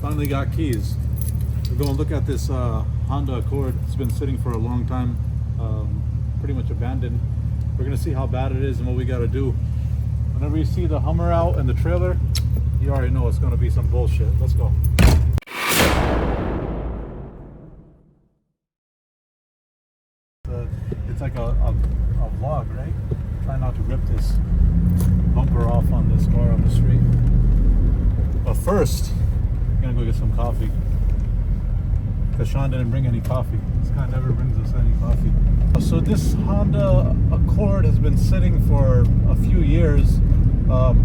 Finally got keys. We're going to look at this Honda Accord. It's been sitting for a long time, pretty much abandoned. We're going to see how bad it is and what we got to do. Whenever you see the Hummer out and the trailer, you already know it's going to be some bullshit. Let's go. It's like a vlog, right? Try not to rip this bumper off on this car on the street. But first, I'm gonna go get some coffee. Because Sean didn't bring any coffee. This guy never brings us any coffee. So this Honda Accord has been sitting for a few years.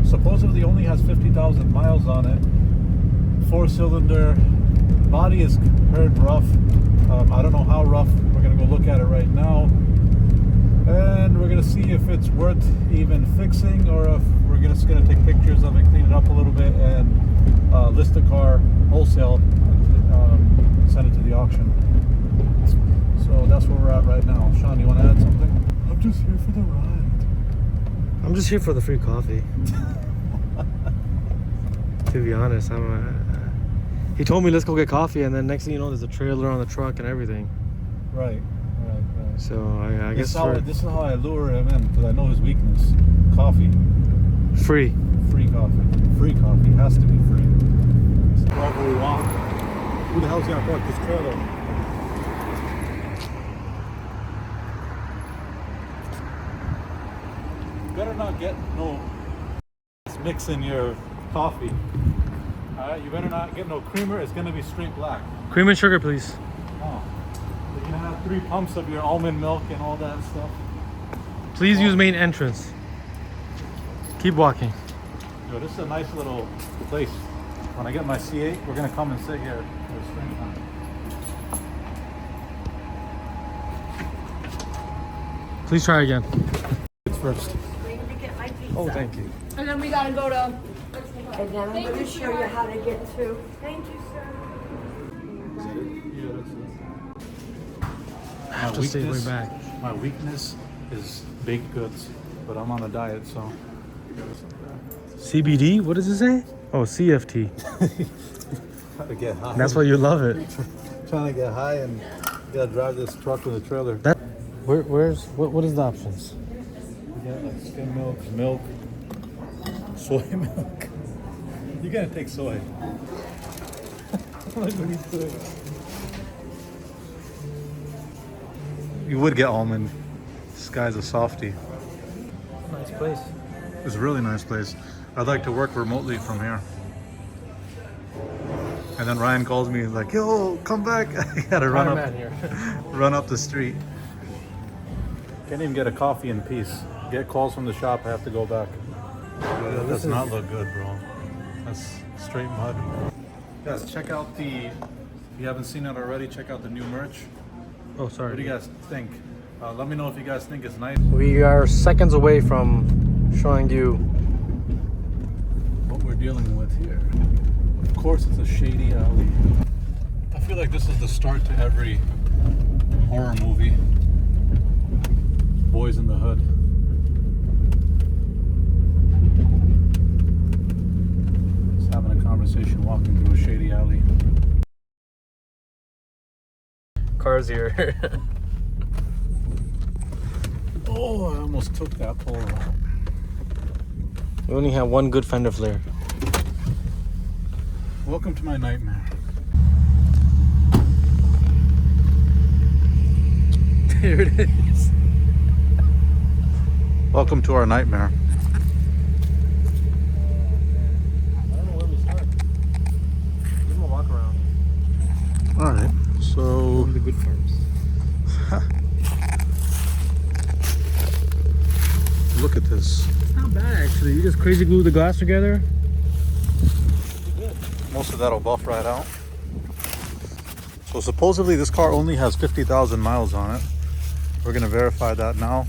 Supposedly only has 50,000 miles on it. 4-cylinder. Body is heard rough. I don't know how rough. We're gonna go look at it right now. And we're gonna see if it's worth even fixing, or if we're just gonna take pictures of it, clean it up a little bit, and list the car wholesale, send it to the auction. So that's where we're at right now. Sean, you want to add something? I'm just here for the ride. I'm just here for the free coffee. To be honest, he told me let's go get coffee, and then next thing you know, there's a trailer on the truck and everything. Right. So I guess this is how I lure him in, because I know his weakness. Coffee. Free coffee. Free coffee has to be free. So wherever we walk. Who the hell's gonna park this trailer? You better not get no mix in your coffee. Alright, you better not get no creamer. It's gonna be straight black. cream and sugar, please. Oh. You're gonna have 3 pumps of your almond milk and all that stuff. Please use main entrance. Keep walking. Yo, this is a nice little place. When I get my C8, we're gonna come and sit here for springtime. Please try again. It's first. Oh, thank you. And then we gotta go to. And then I'm going to show you how to get through. Thank you, sir. Is that it? Yeah, that's it. I have to stay way back. My weakness is baked goods, but I'm on a diet, so. CBD? What does it say? Oh, CFT. Trying to get high. That's why you love it. Trying to get high and gotta drive this truck with a trailer. What is the options? We got like skim milk, soy milk. You gotta take soy. Look what he's doing. You would get almond. This guy's a softie. Nice place. It's a really nice place. I'd like to work remotely from here. And then Ryan calls me like, yo, come back. I gotta run up, here. run up the street. Can't even get a coffee in peace. Get calls from the shop, I have to go back. That does not look good, bro. That's straight mud. Guys, check out if you haven't seen it already, check out the new merch. Oh, What sorry. do you guys think? Let me know if you guys think it's nice. We are seconds away from showing you. What we're dealing with here. Of course, it's a shady alley. I feel like this is the start to every horror movie. Boys in the Hood. Just having a conversation walking through a shady alley. Cars here. Oh, I almost took that pole out. We only have one good fender flare. Welcome to my nightmare. There it is. Welcome to our nightmare. I don't know where we start. Give him a walk around. All right, so The good farms. look at this. Not bad actually. You just crazy glue the glass together. Most of that'll buff right out. So supposedly this car only has 50,000 miles on it. We're gonna verify that now.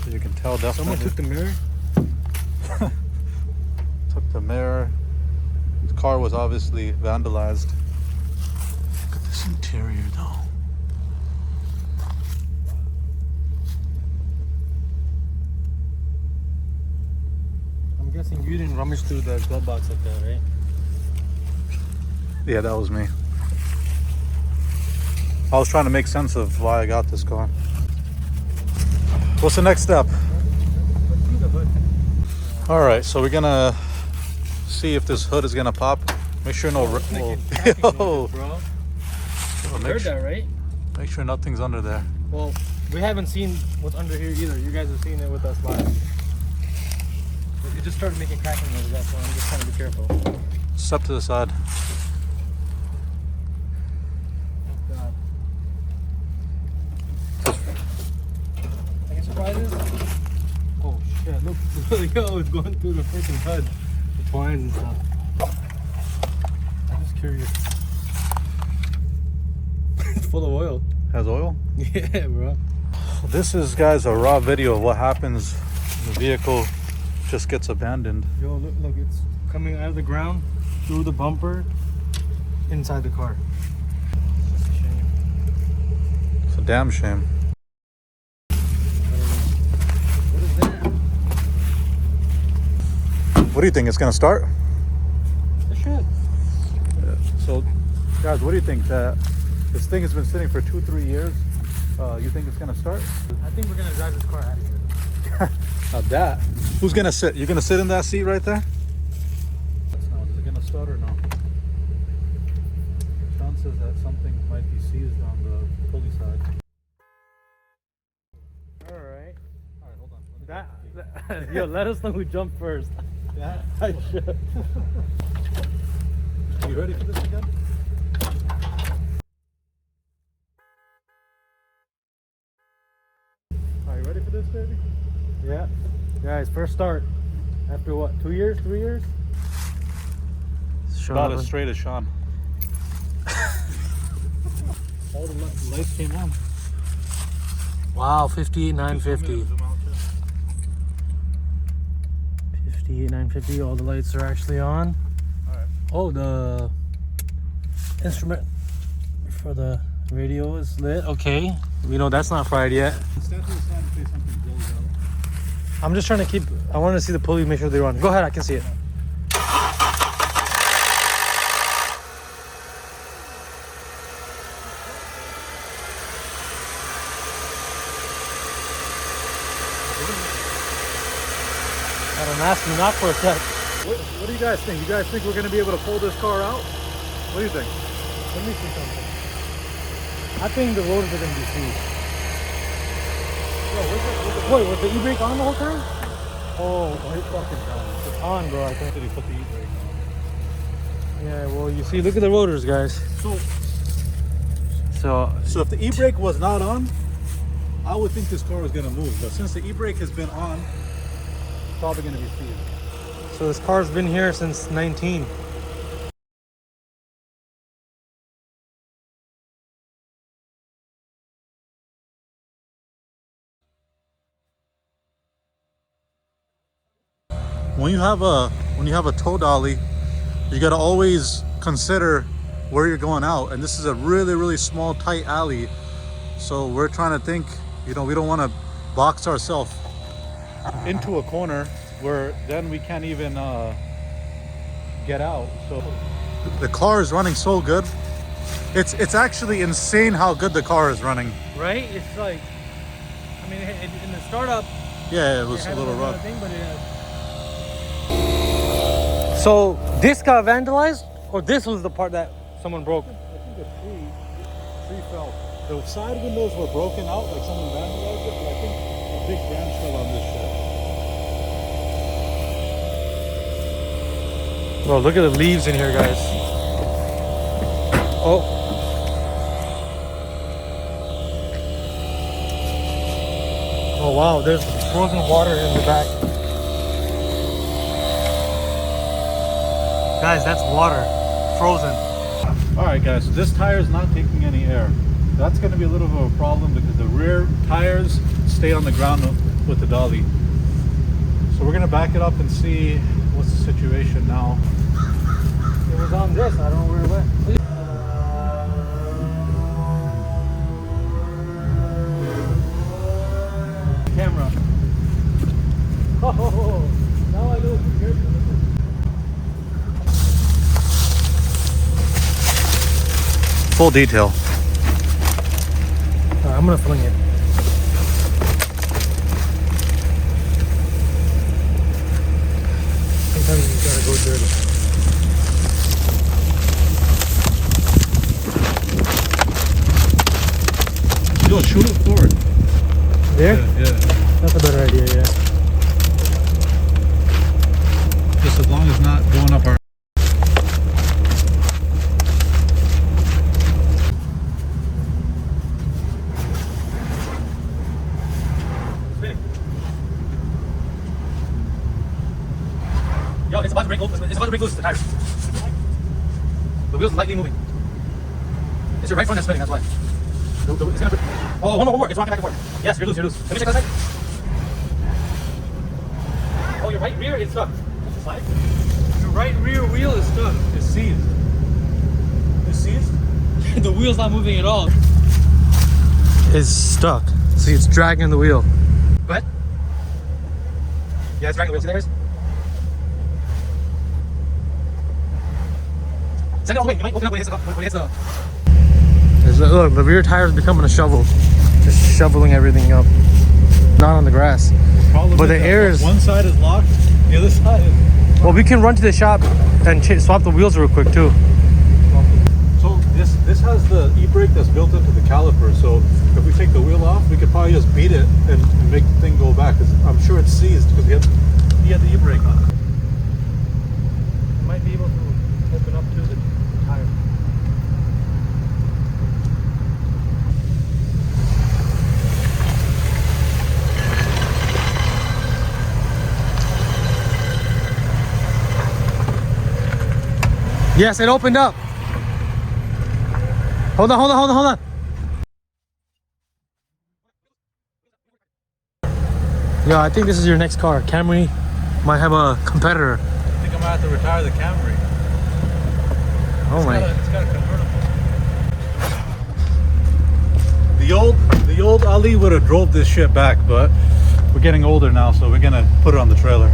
So you can tell definitely. Someone took the mirror. Took the mirror. The car was obviously vandalized. Look at this interior though. I'm guessing you didn't rummage through the glove box like that, right? Yeah, that was me. I was trying to make sense of why I got this car. What's the next step? All right, so we're gonna see if this hood is gonna pop. Make sure no. Yo. Bro. Make Heard that, right? Make sure nothing's under there. Well, we haven't seen what's under here either. You guys have seen it with us live. It just started making cracking noises, that's why I'm just trying to be careful. Step to the side. Oh, God. Any surprises? Oh, shit. Look. Yo, it's going through the freaking HUD. The twines and stuff. I'm just curious. It's full of oil. Has oil? Yeah, bro. This is, guys, a raw video of what happens when the vehicle just gets abandoned. Yo, look, it's coming out of the ground, through the bumper, inside the car. It's a shame. It's a damn shame. What is that? What do you think? It's gonna start? It should. So, guys, what do you think? This thing has been sitting for 2-3 years. You think it's gonna start? I think we're gonna drive this car out of here. Not that. Who's gonna sit? You gonna sit in that seat right there? Is it gonna start or no? Chances that something might be seized on the pulley side. All right. All right, hold on. That yo, let us know who jumped first. Yeah. I should. You ready for this again? Are you ready for this, baby? Yeah. Guys, first start. After what, 2 years, 3 years? About as straight as Sean. All the lights came on. Wow, 58,950. 58,950. All the lights are actually on. All right. Oh, the instrument for the radio is lit. Okay. We know that's not fried yet. Stand to the side in case something blows out. I'm just trying to keep. I want to see the pulley, make sure they're on. Go ahead, I can see it. Got a nasty knock for a sec. What do you guys think? You guys think we're going to be able to pull this car out? What do you think? Let me see something. I think the rotors are going to be seized. Wait, was the e-brake on the whole time? Oh, It's fucking down. it's on, bro, I think. Did he put the e-brake on? Yeah, well, you see, look at the rotors, guys. So if the e-brake was not on, I would think this car was going to move. But since the e-brake has been on, it's probably going to be seized. So this car's been here since 19. When you have a tow dolly, you got to always consider where you're going out, and this is a really small tight alley, so we're trying to think, you know, we don't want to box ourselves into a corner where then we can't even get out. So the car is running so good. It's actually insane how good the car is running. Right? It's like, I mean, in the startup, Yeah, it was a little rough. thing, but So this got vandalized, or this was the part that someone broke? I think the tree fell. The side windows were broken out, like someone vandalized it, but I think a big branch fell on this shit. Bro, look at the leaves in here, guys. Oh. Oh wow, there's frozen water in the back. Guys, that's water. Frozen. All right, guys, so this tire is not taking any air. That's going to be a little bit of a problem because the rear tires stay on the ground with the dolly. So we're going to back it up and see what's the situation now. It was on this, I don't know where it went. Camera. Oh, now I know. full detail. I'm gonna fling it. Sometimes you gotta go dirty. Yo, shoot it forward. There? Yeah. That's a better idea, yeah. Just as long as not going up our. Yo, it's about to break loose. It's about to break loose. The tires. The wheels lightly moving. It's your right front that's spinning. That's why. It's gonna break. Oh, one more. It's rocking back and forth. Yes, you're loose. You're loose. Let me check that side. Oh, your right rear is stuck. Slide. Your right rear wheel is stuck. It's seized. It's seized? The wheel's not moving at all. It's stuck. See, it's dragging the wheel. Go ahead. Yeah, it's dragging the wheel. See there? Send it all the way. You might open up when it hits the... Look, the rear tire is becoming a shovel. Just shoveling everything up. Not on the grass. Problem But is the that air is... one side is locked, the other side is. Well, we can run to the shop and swap the wheels real quick too. So this has the e-brake that's built into the caliper. So if we take the wheel off, we could probably just beat it and make the thing go back. 'Cause I'm sure it's seized because he had the e-brake on it. Might be able to open up to the tire. Yes, it opened up. Hold on. Yo, I think this is your next car. Camry might have a competitor. I think I'm gonna have to retire the Camry. Oh my. It's got a convertible. The old Ali would have drove this shit back, but we're getting older now, so we're gonna put it on the trailer.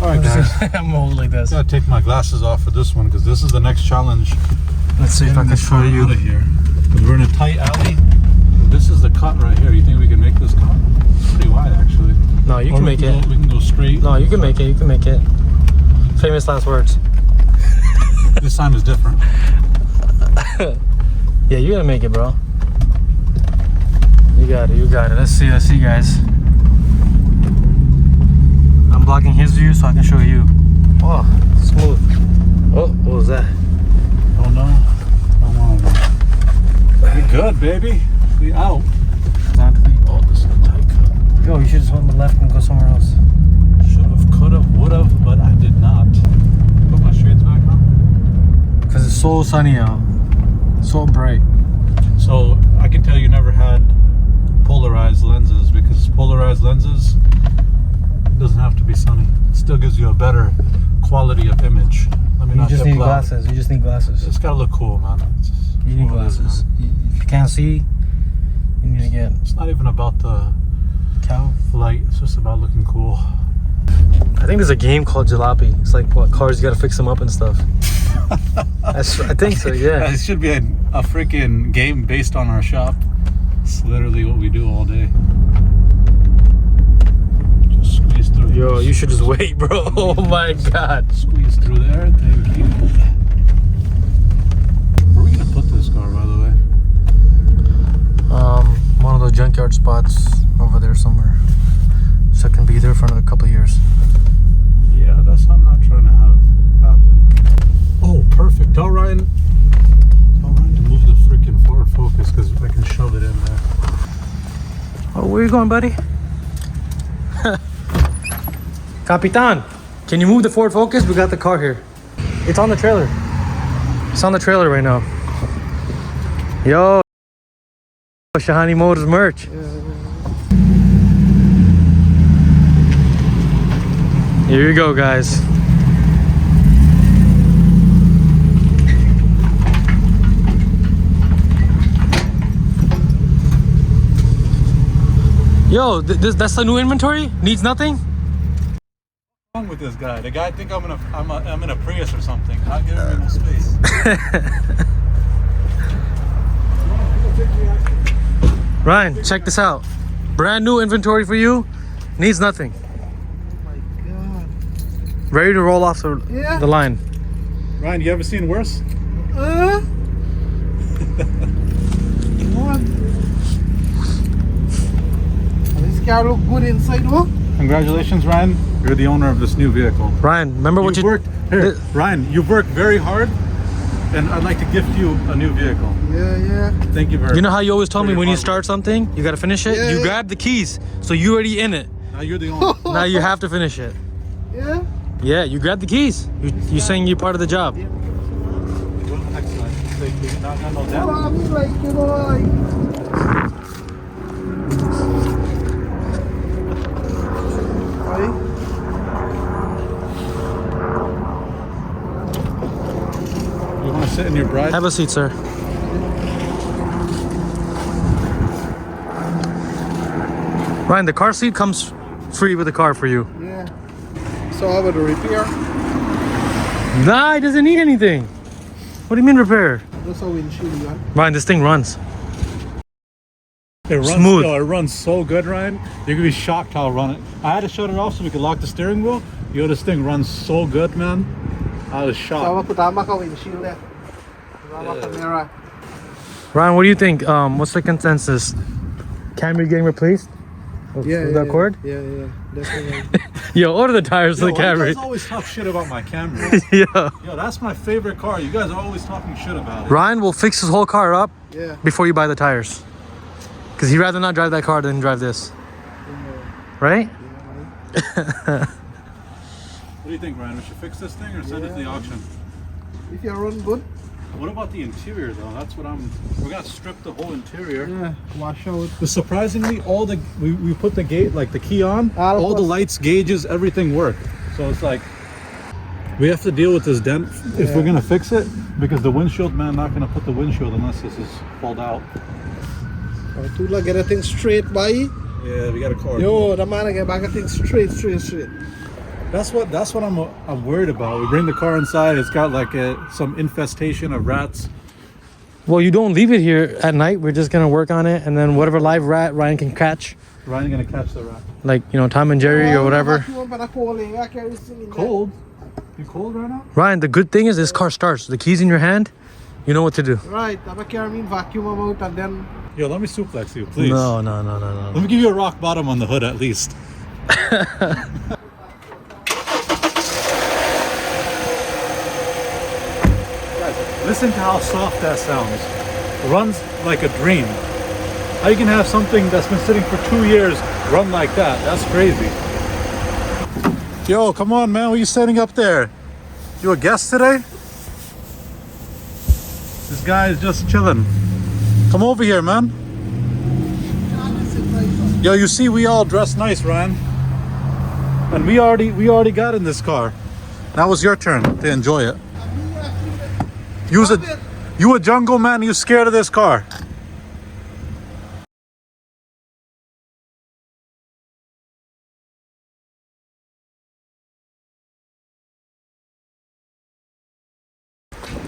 All right, guys. I'm old like this. I gotta take my glasses off for this one because this is the next challenge. Let's see if I can show you. Out of here. 'Cause we're in a tight alley. This is the cut right here. You think we can make this cut? It's pretty wide, actually. No, you Or can we make it. We can go straight. No, you can make it. You can make it. Famous last words. This time is different. Yeah, you gotta make it, bro. You got it. Let's see, guys. I'm blocking his view so I can show you. Oh, smooth. Oh, what was that? Oh no. Come on. We good, baby. We out. Exactly. Oh, this is a tight cut. Yo, you should just went left and go somewhere else. Should have, could have, would have, but I did not. Put my shades back on. Cause it's so sunny out. So bright. So I can tell you never had polarized lenses because polarized lenses doesn't have to be sunny. It still gives you a better quality of image. Let me You not just get need loud. glasses. You just need glasses. It's gotta look cool, man. You need what it is, glasses. man. If you can't see, you need to get It's not even about the cow. light. It's just about looking cool. I think there's a game called Jalopy. It's like what cars you gotta fix them up and stuff. I think so. Yeah. It should be a freaking game based on our shop. It's literally what we do all day. Just squeeze through. Yo, you should just wait, bro. Oh my god. Squeeze through there. Thank you. Where are we gonna put this car, by the way? One of those junkyard spots over there somewhere. So it can be there for another couple of years. Yeah, that's what I'm not trying to have happen. Oh, perfect. Tell Ryan to move the freaking Ford Focus because I can shove it in there. Oh, where you going, buddy? Capitan, can you move the Ford Focus? We got the car here. It's on the trailer. It's on the trailer right now. Yo, Shahani Motors merch. Here you go, guys. Yo, that's the new inventory? Needs nothing? What's wrong with this guy? The guy think I'm in a Prius or something. Not giving me no space. Ryan, check this out. Brand new inventory for you. Needs nothing. Oh my god. Ready to roll off the line. Ryan, you ever seen worse? What? This car look good inside, though. Congratulations, Ryan. You're the owner of this new vehicle. Ryan, remember what You've worked here, Ryan. You've worked very hard, and I'd like to gift you a new vehicle. Yeah. Thank you very much. You know how you always told me For your when you hard start something, you gotta finish it? Yeah, You yeah. grabbed the keys, so you already in it. Now you're the owner. Now you have to finish it. Yeah. Yeah, you grabbed the keys. You're saying you're part of the job. Well, excellent. Thank you. Not no Well, doubt. I mean, like, you know, like. Right? You want to sit in your bride? Have a seat, sir. Ryan, the car seat comes free with the car for you. Yeah. So how about the repair? Nah, it doesn't need anything. What do you mean repair? Just a windshield, man. Ryan, this thing runs. It runs Smooth. It runs so good, Ryan. You're gonna be shocked how I run it. I had to shut it off so we could lock the steering wheel. Yo, this thing runs so good, man. I was So shocked. tama ka windshield eh. Tama Yeah. camera. Ryan, what do you think? What's the consensus? Camry getting replaced? With the Accord? Yeah, definitely. Yo, order the tires for Yo, the you Camry. guys always talk shit about my Camry. Yeah. Yo, that's my favorite car. You guys are always talking shit about it. Ryan will fix his whole car up Yeah. before you buy the tires. Because he'd rather not drive that car than drive this. Right? What do you think, Ryan? We should fix this thing or send it to the auction? If you run good, What about the interior, though? That's what we're gonna strip the whole interior. yeah, wash out. But surprisingly, we put the gate, like the key on, Ah, of all the course. lights, gauges, everything work. So it's like we have to deal with this dent if we're gonna fix it, because the windshield man not gonna put the windshield unless this is pulled out. Tu lah get a thing straight, boy. Yeah, we got a car. Yo, the man get back a thing straight. That's what I'm worried about. We bring the car inside. It's got like some infestation of rats. Well, you don't leave it here at night. We're just going to work on it. And then whatever live rat Ryan can catch, Ryan gonna catch the rat. like, Tom and Jerry or whatever. Cold? You cold right now? Ryan, the good thing is this car starts. The keys in your hand, you know what to do. Right, I'm carrying vacuum them out and then. Yo, let me suplex you, please. No. Let me give you a rock bottom on the hood at least. Guys, listen to how soft that sounds. Runs like a dream. How you can have something that's been sitting for 2 years run like that? That's crazy. Yo, come on, man. What are you setting up there? You a guest today? This guy is just chilling. Come over here, man. Yo, you see, we all dress nice, Ryan. And we already got in this car. Now it's your turn to enjoy it. You a jungle man, you scared of this car.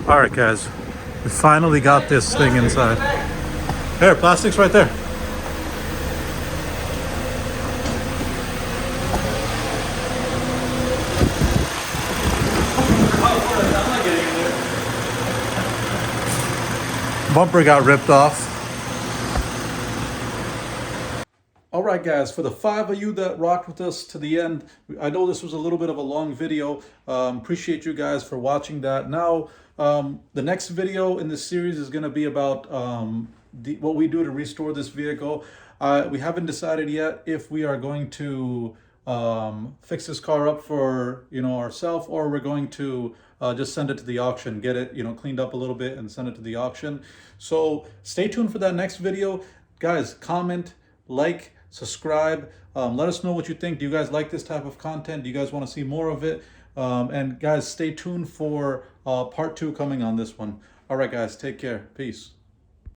Alright guys, we finally got this thing inside. Here, plastic's right there. Bumper got ripped off. All right, guys, for the 5 of you that rocked with us to the end, I know this was a little bit of a long video. Appreciate you guys for watching that. Now, the next video in this series is going to be about what we do to restore this vehicle. We haven't decided yet if we are going to fix this car up for ourselves, or we're going to just send it to the auction, get it cleaned up a little bit and send it to the auction. So stay tuned for that next video, guys. Comment, like, subscribe, let us know what you think. Do you guys like this type of content? Do you guys want to see more of it? And guys, stay tuned for part 2 coming on this one. All right guys, take care. Peace.